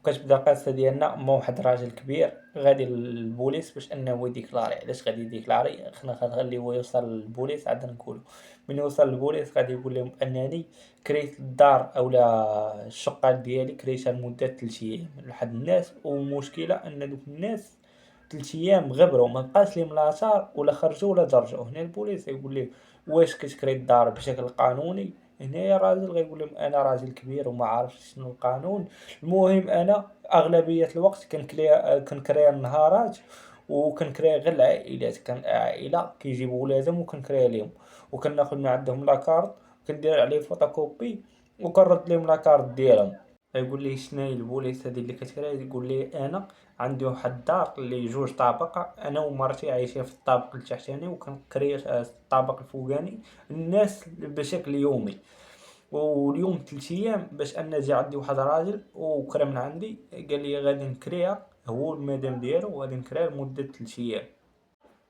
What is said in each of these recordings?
وكتبدا القصة ديالنا ما واحد راجل كبير غادي للبوليس باش انه يديكلاري. علاش غادي يديكلاري؟ خلينا نخليه هو يوصل للبوليس عاد نقولو. من يوصل للبوليس غادي يقول لهم انني كريت الدار اولا الشقة ديالي كريتها لمدة 3 ايام لواحد الناس، والمشكلة ان دوك الناس 3 ايام غبروا ما بقاش ليهم لا شهر ولا خرجوا ولا درجوا. هنا البوليس يقول ليه واش كتكري الدار بشكل قانوني؟ هنايا الراجل غيقول لهم انا راجل كبير وما عارفش شنو القانون، المهم انا اغلبيه الوقت كنكري النهارات وكنكري غير العائلات، كان عائله كيجيبوا ولادهم وكنكري ليهم وكناخذ من عندهم لاكارت وكندير عليه فوتوكوبي وكنرد لهم لاكارت ديالهم. يقول لي شناهي البوليس هذه اللي كتكري؟ يقول لي انا عندي واحد الدار اللي 2 طابق، انا ومرتي عايشين في الطابق التحتاني وكنكري الطابق الفوقاني الناس بشكل يومي. واليوم 3 ايام باش انا جا عندي واحد راجل وكرا من عندي قال لي غادي نكريها هو المدام ديالو وغادي نكريها لمدة 3 ايام.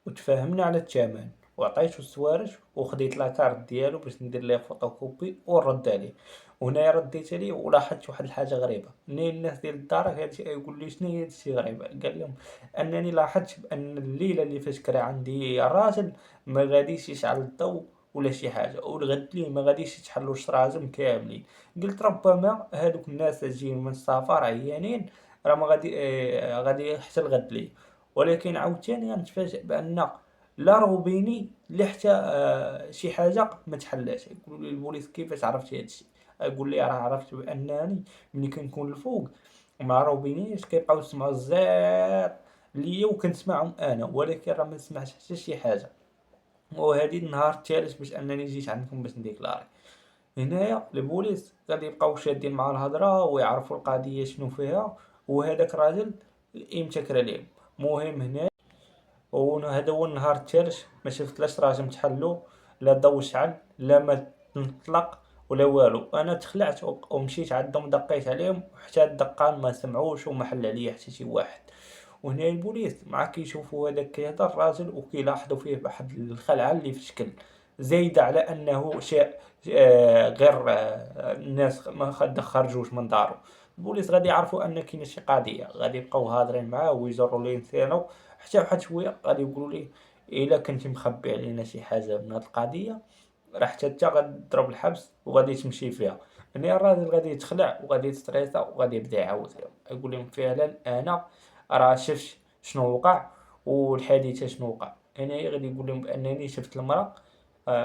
وتفاهمنا على الثمن وعطيتو السوارج وخديت لاكارت ديالو باش ندير ليه فوتوكوبي ونرد عليه. وهنايا رديت عليه ولاحظت واحد الحاجه غريبه، منين الناس ديال الدار هادشي يقول لي شنو هي هادشي غريبه؟ قال لهم انني لاحظت بان الليله اللي فاش كرا عندي الراجل ما غاديش يشعل الضوء ولا شي حاجه، والغد ليه ما غاديش يتحلوا الشراجم كاملين. قلت ربما هادوك الناس جايين من السفر عيانين راه ما غادي غادي حتى الغد ليه. ولكن عاوتاني غنتفاجأ بان لا روبيني لا حتى شي حاجه ما تحلاش. يقولوا لي البوليس كيفاش عرفتي هادشي؟ يقول لي راه عرفت بانني ملي كنكون الفوق مع روبينيش كيبقاو يسمعوا الزير ليا وكنسمعهم انا، ولكن راه ما سمعت حتى شي حاجه. وهذه النهار الثالث باش انني جيت عندكم باش نديكلاري. هنايا البوليس غادي يبقاو شادين مع الهضره ويعرفوا القضيه شنو فيها، وهذاك الراجل امتى كرا ليهم. مهم هنا وهذا هو النهار الثالث ما شفت لا شراجم تحلو لا ضو شعل لا ما نطلق ولا والو. انا تخلعت ومشيت عندهم دقيت عليهم حتى الدقان ما سمعوش وما حل عليا حتى شي واحد. وهنا البوليس مع كيشوفوا هذاك كيهضر الراجل وكيلاحظوا فيه واحد الخلعه اللي في الشكل زايده على انه شيء غير الناس ما خرجوش من دارو. البوليس غادي يعرفوا ان كاينه شي قضيه، غادي يبقاو هادرين معاه ويجروا ليه لسانه حتى واحد شويه غادي يقولوا ليه الا كنتي مخبي علينا شي حاجه من هاد القضيه راه حتى انت غادي تضرب الحبس وغادي تمشي فيها. يعني الراجل غادي يتخلع وغادي يستريسا وغادي يبدا يعاود لهم يقول لهم فعلا انا راه شفت شنو وقع والحادثه شنو وقع. هنا غادي يقول لهم بانني شفت المراه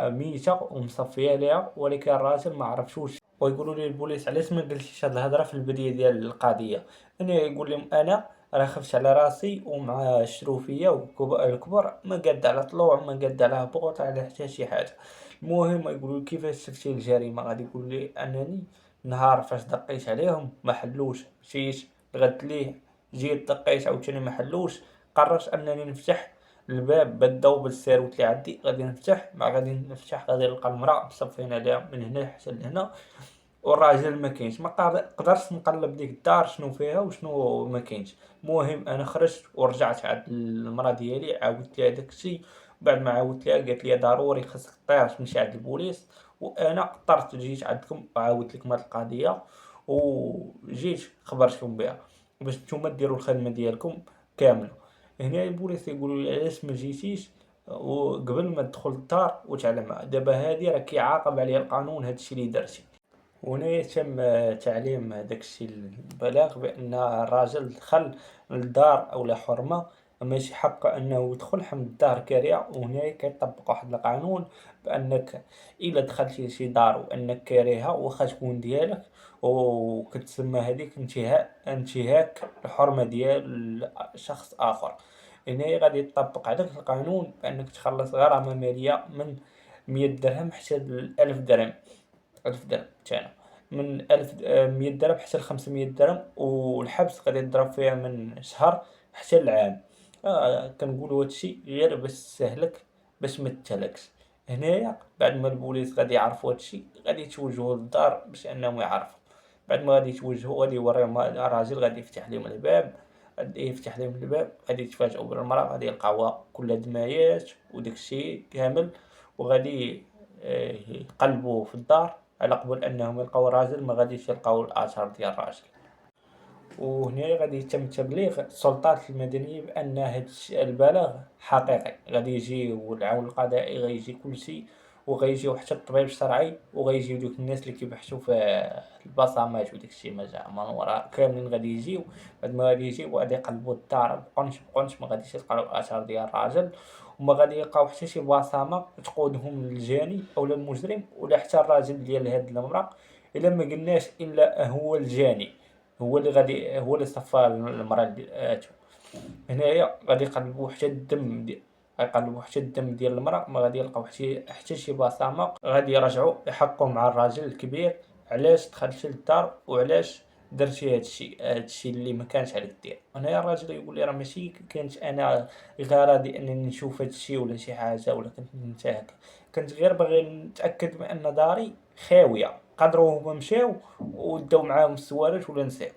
ميته ومصفيه ليها ولكن الراجل ما عرفش. ويقولوا لي البوليس علاش ما قلتيش هاد الهضره في البدايه ديال القضيه؟ انا يقول لهم انا راه خفت على راسي ومع الشروفيه والكبر ما قد على طلوع ما قد على هبوط على حتى شي حاجه. المهم يقولوا لي كيفاش شفتي الجريمه؟ غادي يقول لي انني نهار فاش دقيت عليهم ما حلوش، مشيت غدت ليه جيت دقيت عاوتاني ما حلوش، قررت انني نفتح الباب بالضو بالسيروت اللي عندي غادي نفتح مع غادي نفتح غادي نلقى المرأة مصفين عليها من هنا حتى لهنا والراجل ما كاينش. ما قدرتش نقلب ديك الدار شنو فيها وشنو ما كاينش. المهم انا خرجت ورجعت عند المراه ديالي عاودت ليها داك الشيء. بعد ما عاودت ليها قالت لي ضروري خاصك طير تمشي عند البوليس، وانا اضطرت جيت عندكم وعاودت لكم هاد القضيه وجيت خبرتكم بها باش نتوما ديروا الخدمه ديالكم كامله. هنا البوليس يقولوا لي علاش ما جيتيش وقبل ما تدخل الدار وتعلم دابا هادي راه كيعاقب عليها القانون هادشي اللي درتي. هنا يتم تعليم داكشي البلاغ بأن الراجل دخل للدار أو حرمة ماشي حقه أنه يدخل حمل الدار كارهة. وهنا كيطبق واحد القانون بأنك إلا دخلتي لشي دار وأنك كارهها واخا تكون ديالك وكتسمى هذيك انتهاك الحرمة ديال شخص آخر. هنا غادي يطبق عليك القانون بأنك تخلص غرامة مالية من 100 درهم حتى ل1000 درهم. 1000 درهم تاعنا من 1100 درهم حتى ل500 درهم، والحبس غادي يضرب فيها من شهر حتى لعام. كنقولوا هادشي غير باش تسهلك باش ما تهلكش. هنايا بعد ما البوليس غادي يعرفوا هادشي غادي يتوجهوا للدار باش انهم يعرفوا. بعد ما غادي يتوجهوا غادي يوريهم الراجل غادي يفتح لهم الباب. غادي يفتح لهم الباب غادي يتفاجئوا بالمراه غادي يلقاوها كلها دمايات وداكشي كامل. وغادي يقلبوا في الدار على قبل انهم يلقاو راجل ما غاديش يلقاو الاثار ديال الراجل. وهنا غادي يتم تبليغ السلطات المدنية بأن هاد البلاغ حقيقي، غادي يجيو العون القضائي، غيجي كلشي، وغيجيو حتى الطبيب الشرعي، وغيجيو دوك الناس اللي كيبحثوا في البصمات وداك الشي ما جا من وراء، كاملين غادي يجيو. بعد ما غادي يجيو غادي يقلبوا الدار بقنش بقنش، ما غاديش يلقاو الآثار ديال الراجل، وما غادي يلقاو حتى شي بصمة تقودهم للجاني أولا المجرم ولا حتى الراجل ديال هاد المرا، إلا ما قلناش إلا هو الجاني، هو اللي صفى المرا ديالاتو. هنايا غادي يقلبوا حتى الدم ديال المرا، ما غادي يلقاو حتى شي بصمة، غادي يرجعوا يحقوا مع الراجل الكبير علاش دخلتي للدار وعلاش درتي هادشي اللي ما كانش عليك دير. هنايا الراجل يقول لي راه ماشي كنت انا غرضي انني نشوف هادشي ولا شي حاجه، ولا كنت ننتهك، كنت غير باغي نتاكد بان داري خاويه، قدروا هما مشاو وداو معاهم السوارات ولا نساو.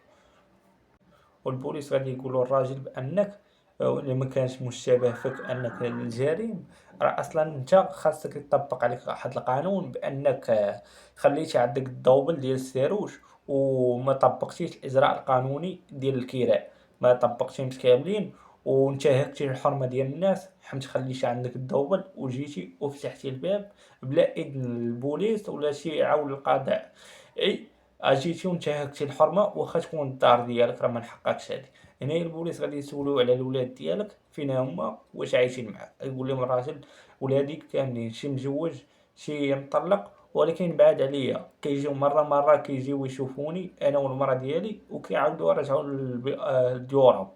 والبوليس غادي يقولوا للراجل بانك الا ما كانش مشتبه فيك انك الجريم، راه اصلا انت خاصك يطبق عليك واحد القانون بانك خليتي عندك الدوبل ديال الساروج، وما طبقتيش الاجراء القانوني ديال الكراء، ما طبقتيهمش كاملين، وانتهكتي الحرمه ديال الناس، حمت خليتي عندك الدوبل وجيتي وفتحتي الباب بلا اذن البوليس ولا شي عون القضاء. اي جيتي وانتهكتي الحرمه، واخا تكون الدار ديالك راه ما نحققش هادي. هنا البوليس غادي يسولوا على الولاد ديالك فين هما، واش عايشين معاك، يقول لهم الراجل ولادي كاملين، شي مزوج شي مطلق، ولكن بعاد عليا، كيجيو مره كيجيو يشوفوني انا والمراه ديالي وكيعاودوا يرجعوا لديورهم.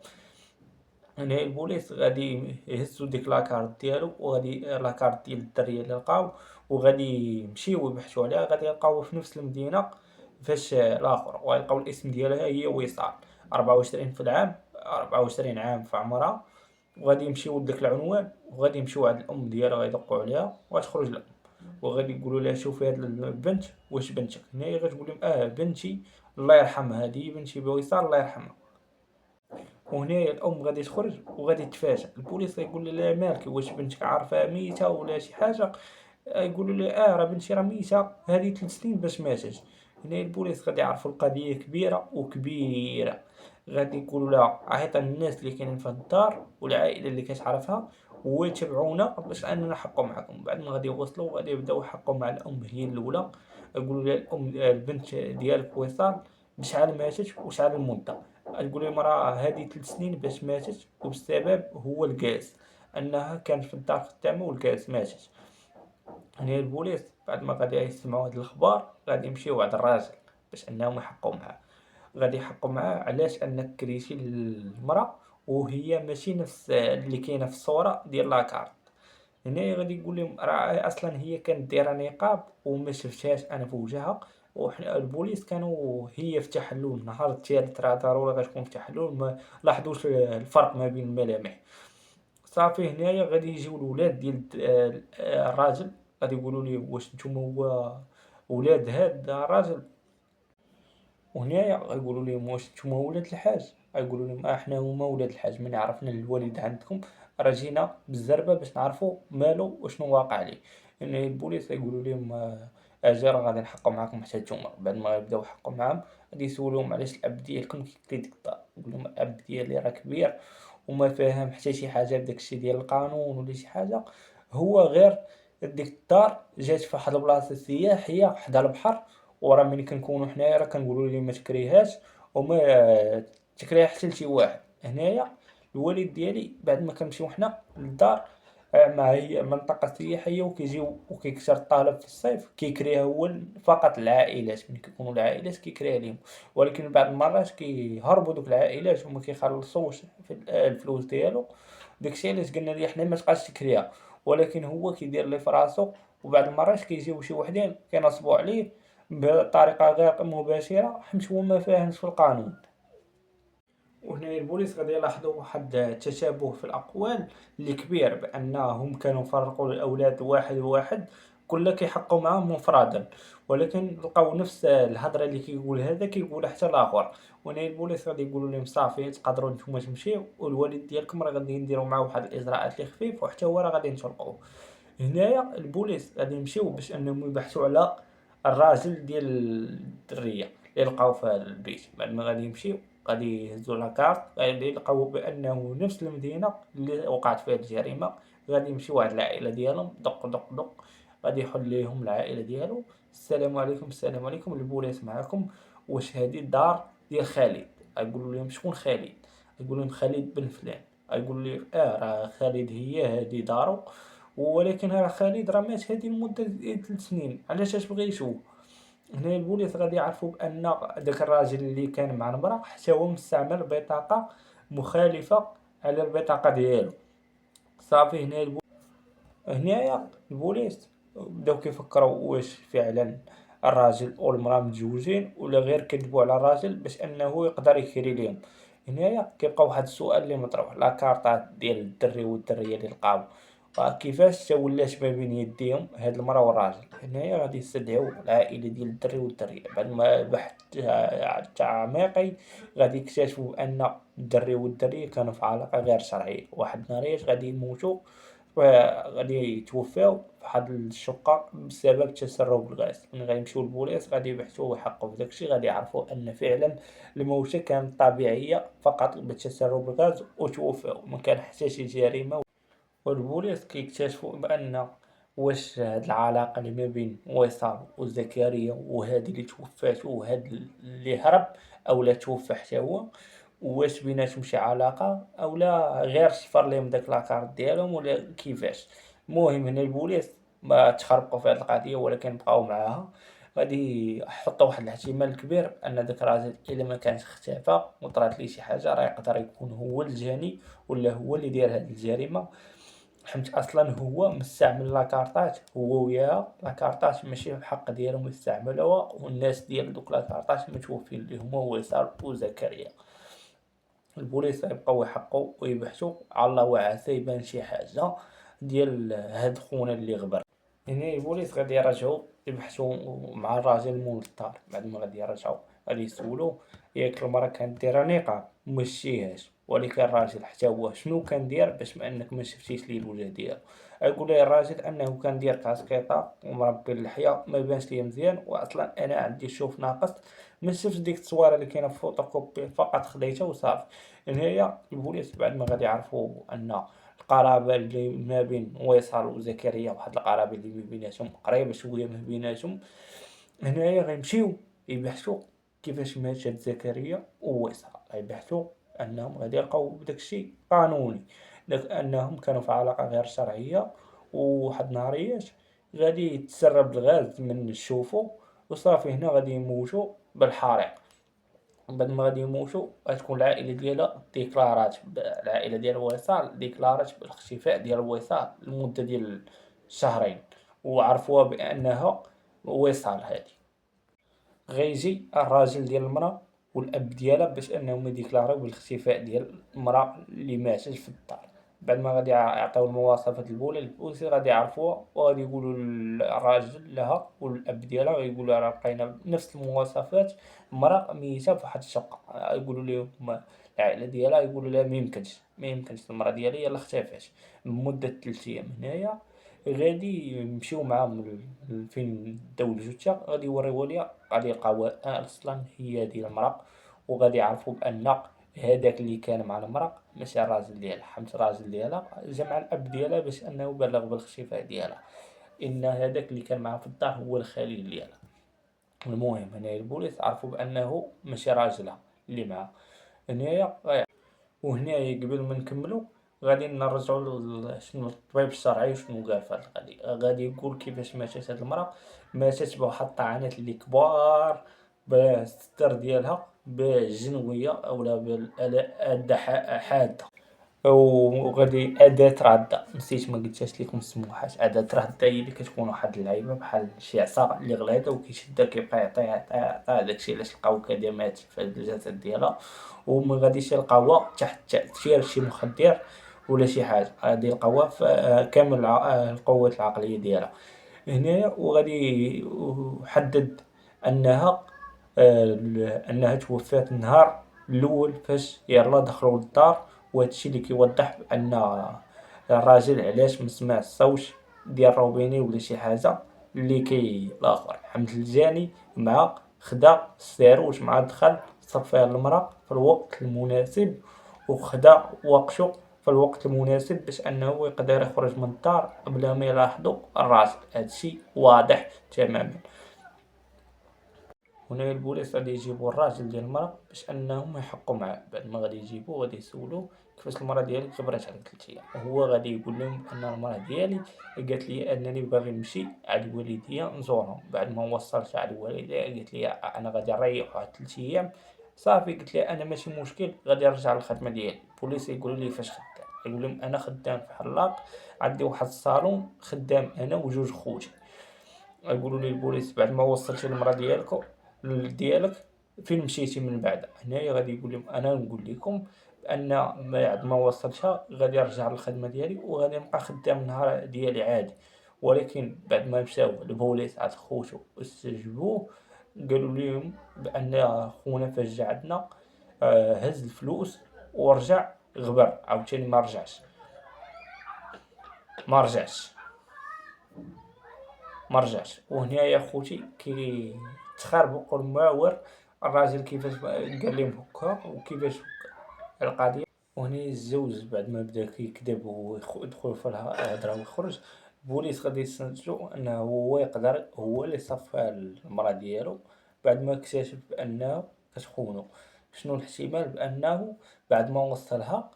هنا البوليس غادي يهزو ديك لاكارت ديالو، وغادي لاكارت ديال الدريه اللي لقاو، وغادي يمشيو يبحثوا عليها، غادي يلقاوها في نفس المدينه فاش الاخر، وغيلقاو الاسم ديالها هي وصال، 24 في العام، 24 عام في عمرها. وغادي يمشيو لداك العنوان، وغادي يمشيو عند الام ديالها، غيدقوا عليها وغتخرج الام، وغادي يقولوا لها شوفي هاد البنت واش بنتك، هنايا غتقول لهم بنتي الله يرحمها، هذه بنتي بوصال الله يرحمها. وهنايا الام غادي تخرج وغادي تفاجئ، البوليس غيقول لها مالك، واش بنتك عارفه ميته ولا شي حاجه، يقولوا لي راه بنتي راه ميته، هذه 3 سنين باش ماتت. هنا البوليس غادي يعرفوا القضيه كبيره وكبيره، غادي يقولوا لها عيط الناس اللي كاينين في الدار والعائله اللي كتعرفها ويتبعونا باش اننا نحقوا معكم. بعد ما غادي يوصلوا غادي يبداو يحقوا مع الام هي الاولى، يقولوا لها الام البنت ديالك وصال بشحال ماتت وشحال المده، تقول لهم راه هذه 3 سنين باش ماتت، وبالسبب هو الكاس، انها كانت في الدار خدامه والكاس ماتت. هنا البوليس بعد ما غادي يسمعوا هاد الاخبار غادي يمشيو عند الراجل باش انهم يحقوا معاه. غادي يحقوا معاه علاش انك كريتي المراه وهي ماشي نفس اللي كاينه في الصوره ديال لاكارت. هنا غادي يقول لهم راه اصلا هي كانت دايره نقاب وما شفتهاش انا في وجهها، وحنا البوليس كانوا هي في تحلل، النهار الثالث راه ضروري غتكون في تحلل، ما لاحظوش الفرق ما بين الملامح. صافي هنايا غادي يجيو الولاد ديال الراجل، غادي يقولوا ليه واش نتوما هو ولاد هاد الراجل، وهنايا غيقولوا لهم واش نتوما ولاد الحاج، غيقولوا لهم حنا هما ولاد الحاج، من عرفنا الوالد عندكم راه جينا بالزربه باش نعرفوا مالو وشنو واقع عليه. يعني البوليس غيقولوا لهم اجي راه غادي نحققوا معاكم حتى نتوما. بعد ما يبداو يحققوا معاهم غادي يسولوهم علاش الاب ديالكم كيكري ديك الدار، يقول لهم الاب ديالي راه كبير وما فاهم حتى شي حاجه بداكشي ديال القانون ولا شي حاجه، هو غير ديك الدار جات في واحد البلاصه سياحيه حدا البحر، وراه ملي كنكونوا حنايا راه كنقولوا ليه ما تكريهاش وما تكريها حتى لشي واحد. هنايا الوالد ديالي بعد ما كنمشيو حنا للدار، مع هي منطقة سياحية وكيجيو وكيكثر الطلب في الصيف، كيكريها هو فقط العائلات، ملي كيكونوا العائلات كيكريها ليهم، ولكن بعض المرات كيهربوا دوك العائلات وما كيخلصوش في الفلوس ديالو. داكشي علاش قلنا ليه حنا ما تبقاش تكريها، ولكن هو كيدير لي فراسو، وبعض المرات كيجيو شي وحدين كينصبوا عليه بطريقة غير مباشرة حيت هو ما فاهمش في القانون. وهنا البوليس غادي يلاحظوا واحد التشابه في الأقوال اللي كبير، بأنهم كانوا فرقوا الأولاد واحد واحد، كل كيحقوا معاهم مفردا، ولكن لقاو نفس الهضره اللي كيقول هذا كيقولها حتى الاخر. وهنا البوليس غادي يقولوا لهم صافي تقدروا نتوما تمشيو، والوالد ديالكم راه غادي نديروا معاه واحد الاجراءات اللي خفيف وحتى هو راه غادي نطلقوه. هنايا البوليس غادي يمشيو باش انهم يبحثوا على الراجل ديال الدريه اللي لقاو في البيت. بعد ما غادي يمشيو غادي يهزو لاكارت، غادي يلقاو بأنه نفس المدينة اللي وقعت فيها الجريمة. غادي يمشيو عند العائلة ديالهم، دق دق دق، غادي يحل ليهم العائلة ديالو: السلام عليكم، السلام عليكم، البوليس معاكم، واش هادي الدار ديال خالد؟ غيقولوا لهم: شكون خالد؟ يقول لهم: خالد بن فلان. يقول لي: راه خالد هي هادي دارو، ولكن راه خالد راه مات هادي لمدة 3 سنين، علاش تبغي يشوف؟ هنا البوليس غادي يعرفوا بان داك الراجل اللي كان مع المراه حتى هو مستعمل بطاقه مخالفه على البطاقه ديالو. صافي هنايا البوليس بداو كيفكروا واش فعلا الراجل والمراه متزوجين ولا غير كذبوا على الراجل باش انه يقدر يكري ليهم. هنايا كيبقى واحد السؤال اللي مطروح: لا كارطات ديال الدري والدريه اللي لقاو كيفاش تا ولات ما بين يديهم هاد المراه والراجل؟ هنايا غادي يستدعيو العائله ديال الدري والدريه. بعد ما بحث تعميقي غادي يكتشفوا بان الدري والدريه كانوا في علاقه غير شرعيه. واحد النهاريات غادي يموتوا وغادي يتوفاو فواحد الشقة بسبب تسرب الغاز. ملي غيمشيو للبوليس غادي يبحثوا ويحققوا في داكشي، غادي يعرفوا ان فعلا الموتة كانت طبيعية فقط بتسرب الغاز وتوفاو، ما كان حتى شي جريمة. والبوليس كيكتشفوا بان واش هاد العلاقة اللي ما بين وصال وزكريا وهادي اللي توفات وهاد اللي هرب اولا توفى حتى هو، واش بيناتهم شي علاقة اولا غير شفر ليهم داك لاكارت ديالهم ولا كيفاش. المهم هنا البوليس ما تخربقوا في هاد القضية ولكن بقاو معاها. غادي يحطوا واحد الاحتمال كبير ان داك الراجل الا ما كانش اختفى وطرات ليه شي حاجة راه يقدر يكون هو الجاني ولا هو اللي داير هاد الجريمة، حيت اصلا هو مستعمل لاكارطات، هو وياها لاكارطات ماشي بحق ديالهم يستعملوها، والناس ديال دوك لاكارطات متوفين اللي هما وصال وزكريا. البوليس غيبقاو يحققوا ويبحثوا على الله وعسى يبان شي حاجه ديال هاد خونا اللي غبر. يعني البوليس غادي يرجعوا يبحثوا مع الراجل مول الدار. بعد ما غادي يرجعوا غادي يسولوه ياك المرا كانت دايره نقاب وما شتيهاش، ولكن الراجل حتى هو شنو كان داير باش ما انك ما شفتيش ليه الوجه ديالو؟ يقول ليه الراجل انه كان داير كاسكيطه ومربي اللحيه ما يبانش ليا مزيان، واصلا انا عندي الشوف ناقص، ما شفتش ديك التصويره اللي كاينه في فوتوكوبي فقط خديتها وصافي. هنايا البوليس بعد ما غادي يعرفوا ان القرابه اللي ما بين وصال وزكريا واحد القرابه اللي ما بيناتهم قريبه شويه ما بيناتهم، هنايا غيمشيو يبحثوا كيفاش ماتت زكريا ووصال. غيبحثوا انهم غادي يلقاو داكشي قانوني، لانهم كانوا في علاقه غير شرعيه، وواحد النهاريات غادي يتسرب الغاز من الشوفو وصافي. هنا غادي يموتوا بالحريق. بعد ما غادي يموتوا غتكون العائله ديالها ديكلارات العائله ديال وصال ديكلارات بالاختفاء ديال وصال لمده ديال شهرين، وعرفوها بانها وصال هادي. غيجي الراجل ديال المراه والاب ديالها باش انهم يديكلاراو بالاختفاء ديال المراه اللي ماتت في الدار. بعد ما غادي يعطيو المواصفات الاولى البوليس غادي يعرفوها وغادي يقولوا للراجل لها والاب ديالها غيقولوا راه لقينا نفس المواصفات المراه ميته في واحد الشقه. يقولوا لهم العائله ديالها يقولوا لها ما يمكنش المراه ديالي يلاه اختفات لمده 3 ايام. هنايا غادي يمشيو معاهم فين داو الجثة، غادي يوريوها ليها، غادي يلقاوها اصلا هي هادي المرا، وغادي يعرفوا بان هذاك اللي كان مع المرا ماشي الراجل ديالها، حيت الراجل ديالها جا مع الاب ديالها باش انه بلغ بالاختفاء ديالها، ان هذاك اللي كان معاها في الدار هو الخليل ديالها. المهم هنا البوليس عرفوا بانه ماشي راجلها اللي معاه. هنايا وهنايا قبل ما نكملوا غادي نرجعوا شنو الطبيب الشرعي وشنو قال في هاد القضيه. غادي يقول كيفاش ماتت هاد المراه. ماتت بواحد الطعنات اللي كبار بالستر ديالها بالجنويه اولا بالاداه حاده، وغادي أداة رادة. نسيت ما قلتهاش لكم السموحات. أداة رادة هي اللي كتكون واحد اللعيبة بحال شي عصا اللي غليظة وكيشدها كيبقى يعطيها داكشي علاش لقاو كدمات في الجسد ديالها، وما غاديش يلقاوها تحت تأثير شي مخدر ولا شي حاجة، غادي يلقاوها في كامل القوة العقلية ديالها. هنايا وغادي يحدد أنها أنها توفات النهار الأول فاش يلاه دخلوا للدار. وهادشي اللي كيوضح بأن الراجل علاش مسمع الصوت ديال روبيني ولا شي حاجة اللي لاخر، حمد الجاني مع خدا الساروت مع دخل صفى المرأة في الوقت المناسب وخدا وقته في الوقت المناسب باش انه يقدر يخرج من الدار بلا ما يلاحظو الراجل. هادشي واضح تماما. هنا البوليس غادي يجيبو الراجل ديال المرأة باش انهم يحقوا معاه. بعد ما غادي يجيبوه غادي يسولوه كيفاش المرأة ديالك كبرات على 3 ايام، وهو غادي يقول لهم ان المرأة ديالي قالت لي انني باغي نمشي عند والديا نزورهم. بعد ما وصلت عند والديا قالت لي انا غادي نريح واحد 3 ايام. صافي قلت لي انا ماشي مشكل غادي نرجع للخدمه ديالي. البوليس يقولوا لي فاش خدام؟ يقول لهم انا خدام في حلاق، عندي واحد الصالون خدام انا وجوج خوتي. يقولوا لي البوليس بعد ما وصلتي المراه ديالك فين مشيتي من بعد؟ هنايا غادي يقول لهم انا نقول لكم بان بعد ما وصلتها غادي نرجع للخدمه ديالي وغادي نبقى خدام النهار ديالي عادي. ولكن بعد ما مشاو البوليس عند خوتو واستجوبوه قالوا لهم بان خونا فاش جا عندنا هز الفلوس ورجع غبر عاوتاني ما رجعش. وهنا يا خوتي كي تخربق الماور الراجل كيفاش قال لهم هكا وكيفاش القضيه. وهنا الزوج بعد ما بدا كيكذب ويدخل في الهضره ويخرج، البوليس غادي يستنتجو انه هو يقدر هو اللي صفى المراه ديالو بعد ما اكتشف بانه كتخونو. شنو الاحتمال؟ بانه بعد ما وصلها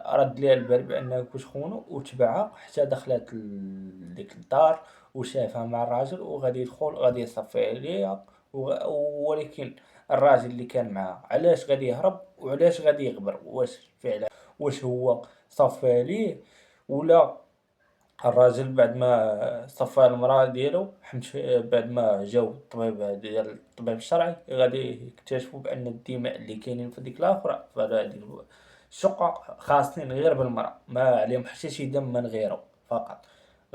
رد ليها البال بانه كتخونو وتبعها حتى دخلت لديك الدار وشافها مع الراجل وغادي يدخل غادي يصفي عليها. ولكن الراجل اللي كان معاه علاش غادي يهرب وعلاش غادي يغبر؟ واش فعلا واش هو صفى عليه ولا الراجل بعد ما صفى المرأة ديالو حمت بعد ما جاو الطبيب ديال الطبيب الشرعي غادي يكتشفوا بان الدماء اللي كاينين في ديك الاخرى فهاديك الشقة خاصين غير بالمرأة ما عليهم حتى شي دم من غيره فقط.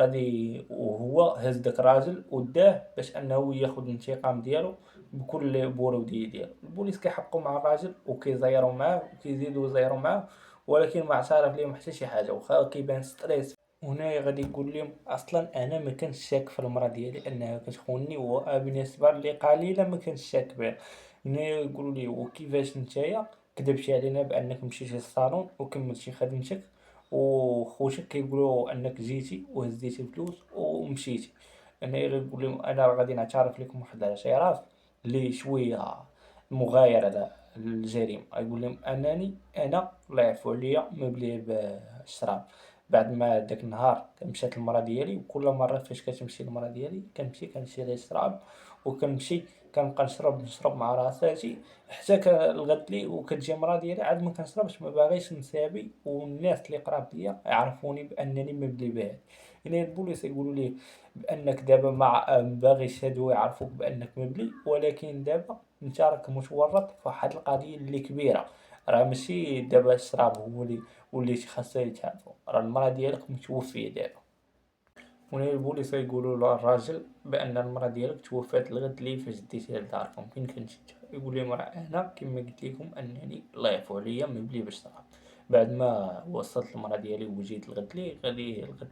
غادي وهو هز داك الراجل وداه باش انه ياخذ الانتقام ديالو بكل برودية ديالو. البوليس كيحققوا مع الراجل وكيزيروا معاه وكيزيدوا يزيروا معاه ولكن ما اعترف لهم حتى شي حاجه واخا كيبان ستريس. هنايا غادي يقول لهم اصلا انا ما كنتش شاك في المراه ديالي انها كتخونني وبالنسبه لي قليله ما كنتش شاك بها. هنايا يقولوا لي وكيفاش نتايا كذبتي علينا بانك مشيتي للصالون وكملتي خدمتك وخوتك كيقولوا انك جيتي وهزيتي الفلوس ومشيتي. انا غيقول لهم انا غادي نعترف لكم واحد الاعتراف اللي شويه مغاير على الجريمه. يقول لهم انا الله يعفو عليا مبلي بالشراب. بعد ما داك النهار مشات المراه ديالي وكل مره فاش كتمشي المراه ديالي كنمشي لها الشراب وكنمشي كنبقى نشرب مع راساتي حتى كالغد لي وكتجي المراه ديالي عاد ما كنشربش ما باغيش نسابي والناس اللي قراب ليا يعرفوني بانني مبلي بهذا. هنا البوليس يقولوا لي بانك دابا مع باغي يشهدوا يعرفوك بانك مبلي ولكن دابا انت راك متورط في واحد القضيه اللي كبيره. راه ماشي دابا الشراب هو اللي وليتي خاصها يتعرفوا راه المراه ديالك متوفيه دابا. هنا البوليس يقولوا للراجل بان المراه ديالك توفات الغد لي فاش ديتيها لداركم فين كنتي انت؟ يقول لهم راه انا كما قلت لكم انني الله يعفو عليا مبلي بالشراب. بعد ما وصلت المراه ديالي وجيت الغد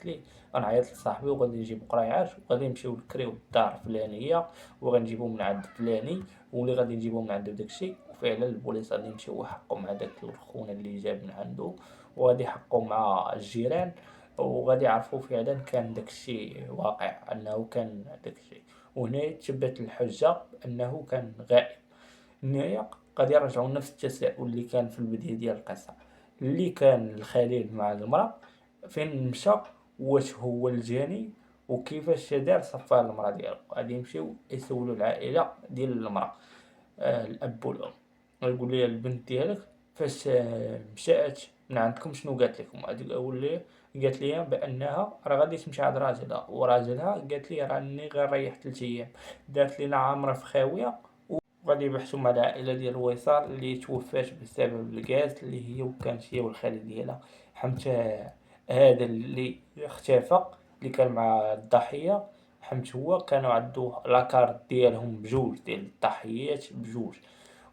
لي غنعيط لصاحبي وغادي نجيب قريعات وغادي نمشيو نكريو الدار الفلانيه وغنجيبو من عند فلاني واللي غادي نجيبو من عنده داكشي. وفعلا البوليس غادي يمشيو يحققوا مع داك الخونه اللي جاب من عنده وغادي يحققوا مع الجيران وغادي يعرفوا فعلا كان داكشي واقع انه كان داكشي. وهنا تثبت الحجه انه كان غائب. هنايا غادي يرجعوا نفس التساؤل اللي كان في البداية ديال القصة اللي كان الخليل مع المرأة فين مشى واش هو الجاني وكيفاش دار صفى المرأة ديالو. غادي يمشيو يسولوا العائلة ديال المرأة الاب والام. غيقول لي البنت ديالك فاش مشات من عندكم شنو قالت لكم؟ غادي يقول لي قالت لي بانها راه غادي تمشي عند راجلها وراجلها قالت لي راني غير ريح 3 ايام دارت لينا عامره في خاويه. وغادي يبحثوا مع العائلة ديال وصال اللي توفات بسبب الغاز اللي هي وكانت هي والخالد ديالها. حمت هذا اللي اختفى اللي كان مع الضحية حمت هو كانوا عندو لاكارت ديالهم بجوج ديال الضحيات بجوج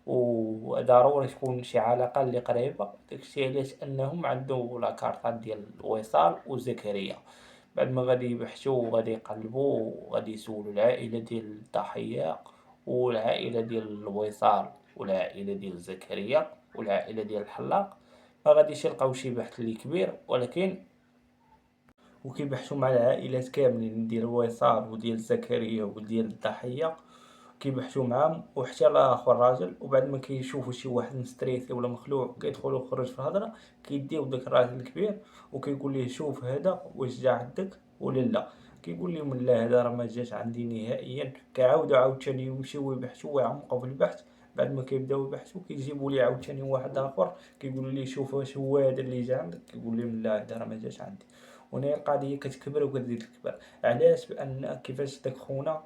وضروري تكون شي علاقة اللي قريبة. داكشي علاش انهم عندو لاكارطات ديال وصال وزكريا. بعد ما غادي يبحثوا وغادي يقلبوا وغادي يسولوا العائلة ديال الضحية والعائلة ديال الوصال والعائلة ديال زكريا والعائلة ديال الحلاق، ما غاديش يلقاو شي بحث اللي كبير، ولكن وكيبحثوا مع العائلات كاملين ديال وصال وديال زكريا وديال الضحية، كيبحثوا معاهم وحتى لاخو الراجل. وبعد ما كيشوفوا شي واحد مستريسي ولا مخلوع كيدخلوا خرج في الهضره، كيديو داك الراجل الكبير وكيقول ليه شوف هذا واش جا عندك ولا لا. كيقول لهم لا هذا راه ما جاش عندي نهائيا. كيعاودوا عاوتاني يمشيو يبحثوا ويعمقوا في البحث. بعد ما كيبداو يبحثوا كيجيبوا ليه عاوتاني واحد اخر كيقولوا ليه شوف واش هو هذا اللي جا عندك. كيقول لهم لا هذا راه ما جاش عندي. وهنا القضيه كتكبر وكتزيد تكبر. علاش؟ بان كيفاش داك خونا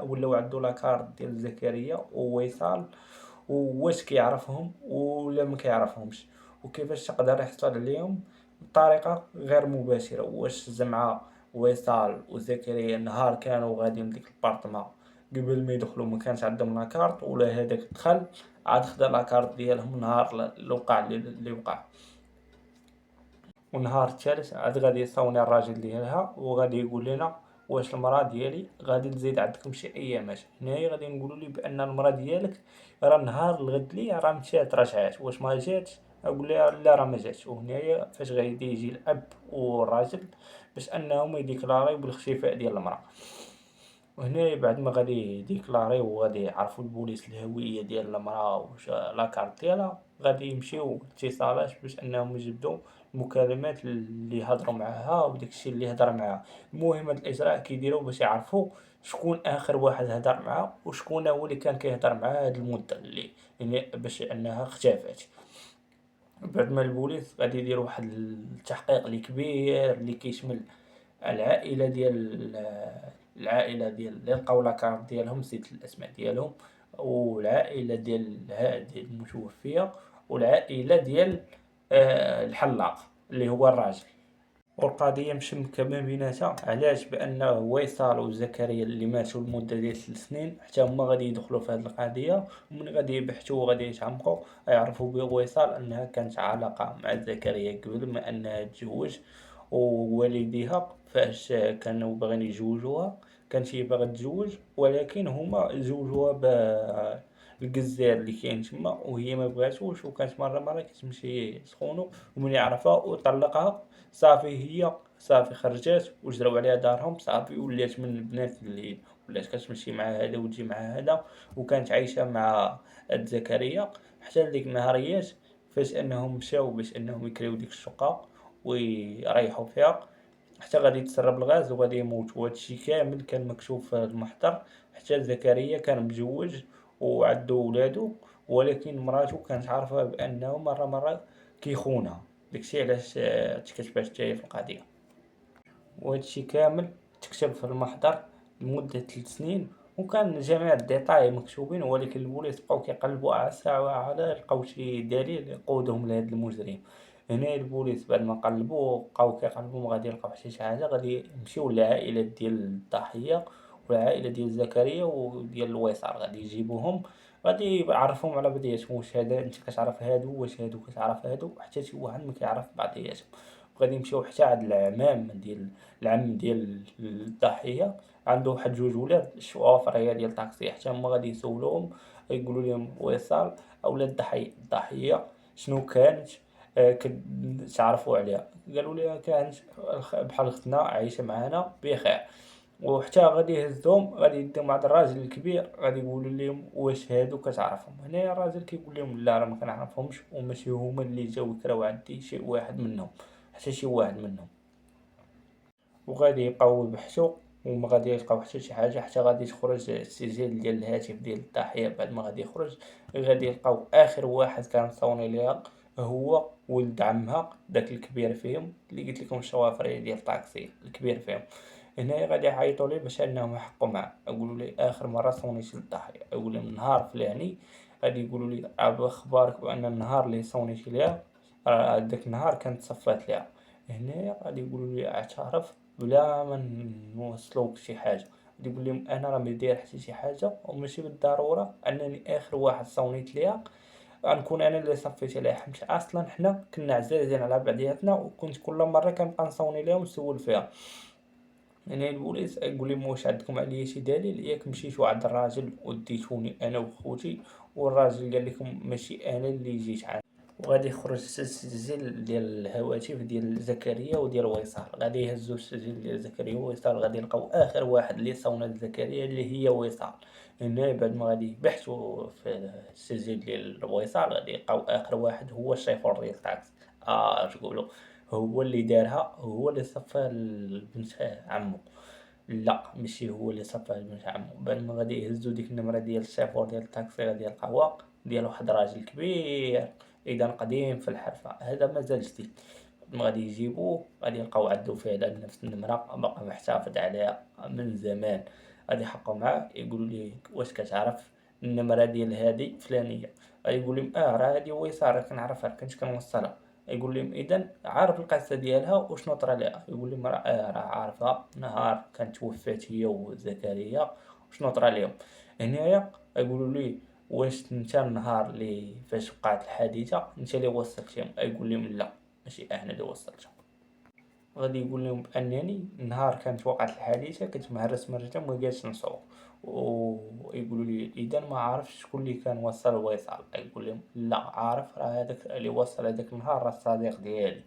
ولاو عندو لاكارت ديال زكريا ووصال، وواش كيعرفهم ولا ما كيعرفهمش، وكيفاش تقدر يحصل عليهم بطريقه غير مباشره. واش زعما وصال وزكريا نهار كانوا غاديين لديك البارتما قبل ما يدخلوا ما كانش عندهم لاكارت، ولا هذاك دخل عاد خدا لاكارت ديالهم نهار اللي وقع اللي وقع. والنهار الثالث عاد غادي يصاوني الراجل ديالها وغادي يقول لنا واش المراه ديالي غادي تزيد عندكم شي ايامات. هنايا غادي نقولوا لي بان المراه ديالك راه النهار الغد لي راه مشات رجعات، واش ما جاتش؟ اقول لها لا راه ما جاتش. وهنايا فاش غادي يجي الاب والراجل باش انهم يديكلاريو بالاختفاء ديال المراه. وهنا بعد ما غادي ديكلاري وغادي يعرفوا البوليس الهوية ديال المرأة واش لاكارت ديالها، غادي يمشيو اتصالات باش انهم يجبدوا المكالمات اللي هضروا معاها وداكشي اللي هضر معاها. المهم هاد الاجراء كيديروا باش يعرفوا شكون اخر واحد هضر معاه وشكون هو اللي كان كيهضر معاه هاد المدة اللي يعني باش انها اختفت. بعد ما البوليس غادي يدير واحد التحقيق اللي كبير اللي كيشمل العائلة ديال اللي لقاو لاكارت ديالهم، نسيت الأسماء ديالهم، والعائلة ديال المتوفية، والعائلة ديال الحلاق اللي هو الراجل. والقضية مشمكة ما بيناتها. علاش؟ بأن وصال وزكريا اللي ماتوا لمدة ديال 3 سنين حتى هما غادي يدخلوا في هاد القضية. ومن غادي يبحثوا وغادي يتعمقوا يعرفوا بوصال أنها كانت علاقة مع زكريا قبل ما أنها تزوج. ووالديها فاش كانوا باغيين يجوجوها كانت هي باغا تزوج، ولكن هما زوجوها بالجزار اللي كاين تما وهي ما بغاتوش. وكانت مرة كتمشي تخونو ومن يعرفها وطلقها صافي. هي صافي خرجات وجراو عليها دارهم صافي، ولات من البنات اللي ولات كتمشي مع هذا وتجي مع هذا. وكانت عايشة مع هاد زكريا حتى لديك النهاريات فاش انهم مشاو باش انهم يكريو ديك الشقة ويريحوا فيها حتى غادي يتسرب الغاز وغادي يموت. وهادشي كامل كان مكتوب في المحضر. حتى زكريا كان متزوج وعندو ولادو، ولكن مراته كانت عارفة بأنه مرة كيخونها. داكشي علاش تكتبات حتى في القضية. وهادشي كامل تكتب في المحضر لمدة 3 سنين، وكان جميع الديتاي مكتوبين. ولكن البوليس بقاو كيقلبوا على ساعة على لقاو شي دليل يقودهم لهاد المجرم. هنا البوليس بعد ما قلبوا بقاو كيقلبوا ما غادي يلقاو حتى شي حاجة. غادي يمشيو للعائلة ديال الضحية والعائلة ديال زكريا وديال الويصال، غادي يجيبوهم غادي يعرفوهم على بعضياتهم. واش هذا انت كتعرف هادو، واش هادو كتعرف هادو، حتى شي واحد ما كيعرف بعضياتهم. وغادي يمشيو حتى عند العم ديال الضحية، عنده واحد 2 ولاد الشوافرية ديال طاكسي. حتى هما غادي يسولوهم يقولوا لهم وصال أولاد الضحية شنو كانت كتعرفوا عليها. قالوا لها كانت بحال اختنا عايشة معنا بخير. وحتى غادي يهزهم غادي يديهم عند الراجل الكبير غادي يقولوا لهم واش هادو كتعرفهم. هنا الراجل كيقول لهم لا راه ما كنعرفهمش وماشي هما اللي جاو يكراو عندي شي واحد منهم، حتى شي واحد منهم. وغادي يبقاو يبحثوا وما غادي يلقاو حتى شي حاجه حتى غادي تخرج السجل ديال الهاتف ديال الضحيه. بعد ما غادي يخرج غادي يلقاو اخر واحد كان صوني ليها هو ولد عمها داك الكبير فيهم اللي قلت لكم الشوافري ديال الطاكسي الكبير فيهم. هنايا غادي يعيطوا ليه باش انهم يحقوا معاه. يقولوا لي اخر مره صونيت للضحيه، يقول لهم النهار الفلاني. غادي يقولوا لي اخبارك بان النهار اللي صونيتي ليها داك النهار كانت صفات ليها. هنايا غادي يقولوا لي اعترف بلا ما نوصلوك شي حاجه. غادي يقول لهم انا راه ما داير حتى شي حاجه وماشي بالضروره انني اخر واحد صونيت ليها غنكون انا اللي صفيت عليها، حيت اصلا حنا كنا عزازين على بعضياتنا وكنت كل مره كنبقى نصوني ليها ونسول فيها. هنا البوليس يقول لهم واش عندكم عليا شي دليل، ياك مشيتو عند الراجل وديتوني انا وخوتي، والراجل قال لكم ماشي انا اللي جيت عند. وغادي يخرج السجل ديال الهواتف ديال زكريا وديال وصال، غادي يهزو السجل ديال زكريا ووصال، غادي يلقاو اخر واحد اللي صونات زكريا اللي هي وصال. هنا بعد ما غادي يبحثوا في السجل ديال وصال غادي يلقاو اخر واحد هو الشيفور ديال الطاكس. تقولوا هو اللي دارها، هو اللي صفى لبنت عمو. لا ماشي هو اللي صفى لبنت عمو. بعد ما غادي يهزو ديك النمرة ديال الشيفور ديال الطاكسي غادي يلقاوها ديال واحد راجل كبير، إذا قديم في الحرفة، هذا مازال جديد. ما غادي يجيبوه غادي يلقاو عندو فعلا نفس النمرة باقا محتفظ عليها من زمان. غادي يحققو معاه يقولوا ليه واش كتعرف النمرة ديال هادي فلانية، غادي يقول لهم راه هادي ويصال راه كنعرفها كنت كنوصلها. يقول لهم اذا عارف القصه ديالها وشنو طرا ليها، يقول لهم راه عارفها نهار كانت توفات هي وزكريا وشنو طرا ليهم. هنايا يقولوا ليه واش انت النهار اللي فاش وقعت الحادثه انت اللي وصلتيهم، يقول لهم لا ماشي انا اللي وصلتهم. غادي يقول لهم بانني نهار كانت وقعت الحادثه كنت مهرس مرته وما قادش نصور. ويقولوا لي اذا ما عارفش شكون اللي كان وصل ويصال، يقول لهم لا عارف راه هذاك اللي وصل هذاك النهار راه الصديق ديالي.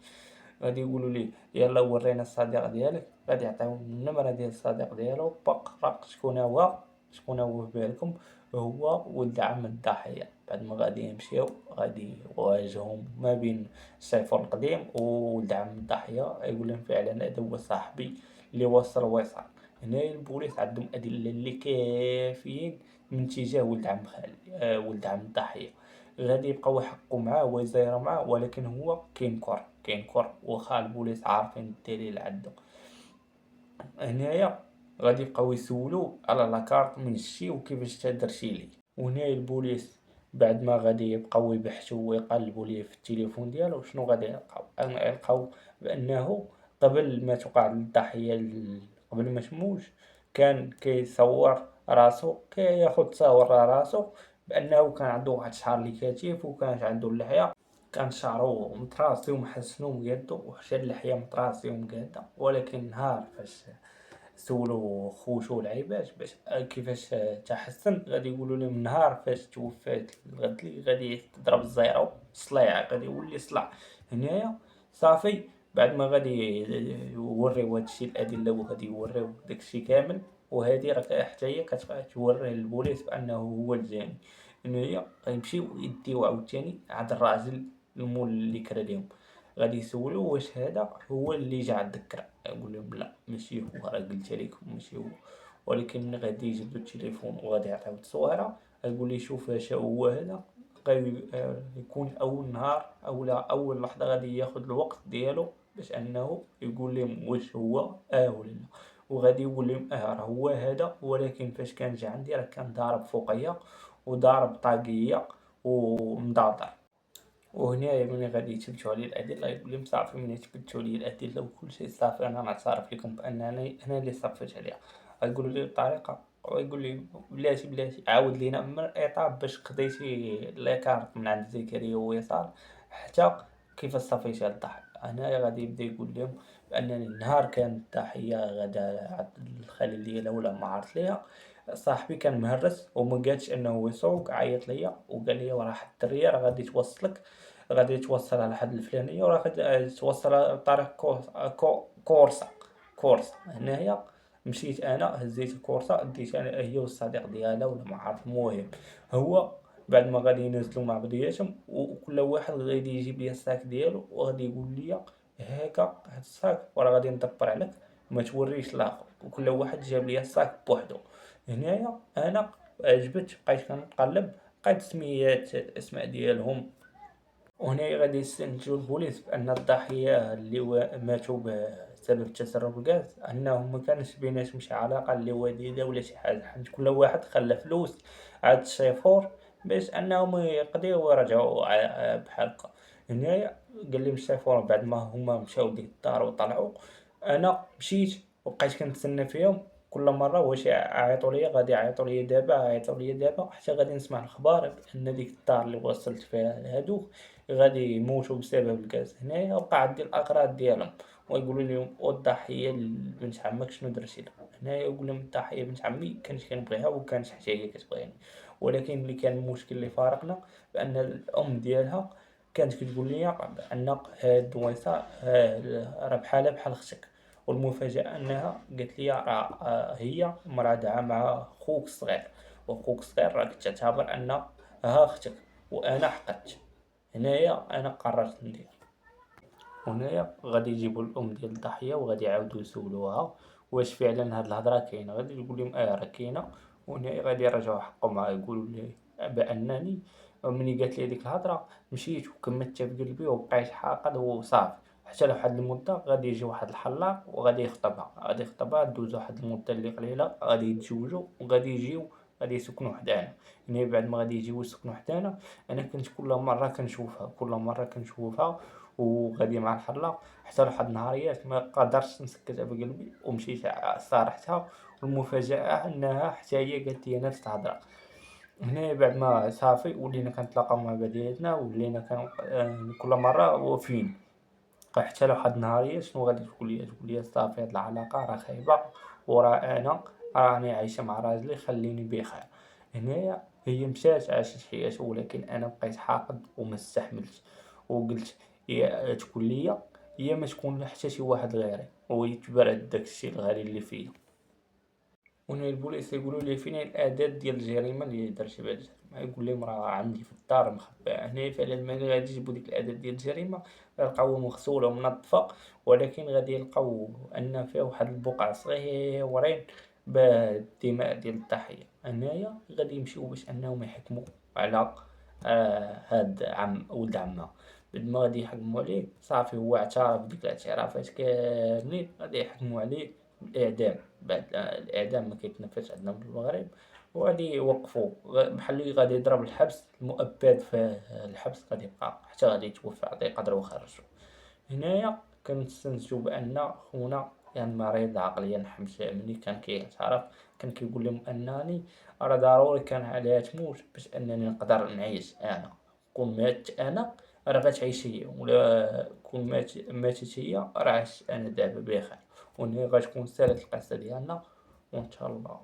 غادي يقولوا لي يلا ورينا الصديق ديالك، غادي يعطيو النمرة ديال الصديق ديالو رق شكون هو. شكون هو في بالكم؟ هو ولد عم الضحية. بعد ما غادي يمشيو غادي يواجههم ما بين السيفور القديم وولد عم الضحية، يقول لهم فعلا هذا هو صاحبي اللي وصل ويصال. هنا البوليس عندهم أدلة اللي كافيين من اتجاه ولد عم خالد ولد عم الضحية. غادي يبقاو يحققوا معاه ويزيروا معاه، ولكن هو كينكر واخا البوليس عارفين الدليل عنده. هنايا غادي يبقاو يسولو على لاكارت من شي وكيفاش تدرتي ليه. وهنايا البوليس بعد ما غادي يبقاو يبحثوا ويقلبوا ليه في التليفون ديالو شنو غادي يلقاو بانه قبل ما توقع الضحيه قبل ما تموت كان كيصور راسو، كياخد تصاور راسو بانه كان عنده واحد الشعر اللي كثيف وكانت عنده اللحيه، كان شعرو مطراسي ومحسن ومقادو وحتى اللحيه مطراسي ومقاده. ولكن نهار فاش سولو خوتو العيبات باش كيفاش تحسن، غادي يقولوا لهم نهار فاش توفات الغدلي غادي تضرب الزيرو صليع غادي يولي صلع. هنايا صافي بعد ما غادي يوريو هادشي الادله وغادي يوريو داكشي كامل، وهادي راه حتى هي كتوري للبوليس بانه هو الجاني. هنايا غيمشيو يديو عاوتاني عند الراجل المول اللي كرا ليهم، غادي يسولوه واش هذا هو اللي جا عند الكرا، يقول لهم لا ماشي هو راه قلت لكم ماشي هو. ولكن غادي يجبدو التليفون وغادي يعطيو التصويره، يقول لي شوف اش هو هذا. غادي يكون اول نهار اولا اول لحظه غادي ياخذ الوقت ديالو باش انه يقول لهم واش هو ولا لا. وغادي يقول لهم راه هو هذا، ولكن فاش كان جا عندي راه كان ضارب فوقيا وضارب طاقيه ومضاضر. وهنايا ملي غادي يثبتوا عليه الأدلة يقول لهم صافي ملي ثبتوا لي الأدلة وكل شيء صافي أنا نعترف لكم بأنني أنا اللي صفيت عليها. غيقولوا لي الطريقة، ويقول لي بلاتي عاود لينا من الإيطاب باش قضيتي ليكارت من عند زكريا ووصال حتى كيفاش صفيتي على الضحية. هنايا غادي يبدا يقول لهم بأنني نهار كان الضحية غدا عند الخليل ديالها ولا ما عرفت ليها، صاحبي كان مهرس وما قادش انه يسوق، عيط ليا وقال لي راه واحد الدريه راه غادي توصلك، غادي توصلها لحد الفلانيه وراه غادي توصلها طريق كورسا. هنايا مشيت انا هزيت الكورسا ديت انا هي والصديق ديالها ولا ما عرفت. المهم هو بعد ما غادي ينزلوا مع بعضياتهم وكل واحد غادي يجيب لي الساك ديالو وغادي يقول لي هاكا هاد الساك وراه غادي ندبر عليك ما توريش الاخر، وكل واحد جاب لي الساك بوحدو. هنايا انا عجبت بقيت كنقلب لقيت سميات الاسماء ديالهم. وهنايا غادي يستنتجوا البوليس بان الضحيه اللي ماتوا بسبب تسرب الغاز انهم ما كانش بيناتهم شي علاقه اللي وديده ولا شي حاجه، حيت كل واحد خلى فلوس عاد الشيفور باش انهم يقضيو ويرجعوا بحال هكا. هنايا قال لي الشيفور بعد ما هما مشاو ديك الدار وطلعوا، انا مشيت وبقيت كنتسنى فيهم كل مرة واش يعيطوا ليا، غادي يعيطوا ليا دابا، يعيطوا ليا دابا، حتى غادي نسمع الأخبار بأن ديك الدار اللي وصلت فيها هادوك غادي يموتوا بسبب الغاز. هنايا وقع عندي الأغراض ديالهم، ويقولوا لهم والضحية بنت عمك شنو درتي لها. هنايا يقول لهم الضحية بنت عمي كانت كنبغيها وكانت حتى هي كتبغيني، ولكن اللي كان المشكل اللي فارقنا بأن الأم ديالها كانت كتقول لي بأن هاد دويصة راه بحالها بحال ختك. والمفاجأة أنها قالت لي راه هي مرادعة مع خوك الصغير، وخوك الصغير راك تعتبر أن ها أختك، وأنا حقدت. هنايا أنا قررت ندير، وهنايا غادي يجيبوا الأم ديال الضحية وغادي يعاودوا يسولوها واش فعلا هاد الهضرة كاينة. غادي تقول لهم راه كاينة. وهنايا غادي يرجعوا حقهم معاه، يقولوا لي بأنني ملي قالت لي هاديك الهضرة مشيت وكمّلتها في قلبي وبقيت حاقد وصافي. حتى لواحد المدة غادي يجي واحد الحلاق وغادي يخطبها، دوز واحد المدة اللي قليلة غادي يتزوجوا وغادي يجيو غادي يسكنوا حدانا. يعني بعد ما غادي يجيو يسكنوا حدانا، أنا كنت كل مرة كنشوفها وغادي مع الحلاق، حتى لواحد النهاريات ما قدرتش نسكتها بقلبي ومشيت صارحتها. والمفاجأة أنها حتى هي قالت لي نفس الهضرة. هنا بعد ما صافي ولينا كنتلاقاو مع بعضياتنا، ولينا كل مرة وافيين. حتى لواحد النهارية شنو غادي تقول لي صافي هاد العلاقة راه خايبة، وراه أنا راني عايشة مع راجلي خليني بخير. هنايا هي مشات عاشت حياتها، ولكن أنا بقيت حاقد وما استحملتش، وقلت يا تكون ليا يا ما تكون حتى شي واحد غيري ويتبرد داك الشي الغالي اللي فيا. هنا البوليس يقولوا لي فين هي الأداة ديال الجريمة اللي درتي بهاد الجريمة. يقول لهم راه عندي في الدار مخبأة. هنا فعلا ملي غادي يجيبوا ديك الأداة ديال الجريمة غيلقاوها مغسولة ومنظفة، ولكن غادي يلقاو أن فيها واحد البقع صغيورين بالدماء ديال الضحية. هنايا غادي يمشيو باش أنهم يحكموا على هاد ولد عمها. بعد ما غادي يحكموا عليه صافي هو اعترف بديك الاعترافات كاملين، غادي يحكموا عليه بالإعدام. بعد الإعدام ما كيتنفذش عندنا في المغرب، وغادي يوقفوا بحال اللي غادي يضرب الحبس المؤبد في الحبس، غادي يبقى حتى غادي يتوفى عاد يقدروا يخرجوا. هنايا كنستنتجوا بأن خونا كان مريض عقليا، حيت ملي كان كيعترف كان كيقول لهم أنني راه ضروري كان عليها تموت باش أنني نقدر نعيش أنا. كون ماتت أنا راه غتعيش هي، ولا كون ماتت هي راه عشت أنا دابا بخير. وهنا غتكون سالت القصة ديالنا، وإن شاء الله.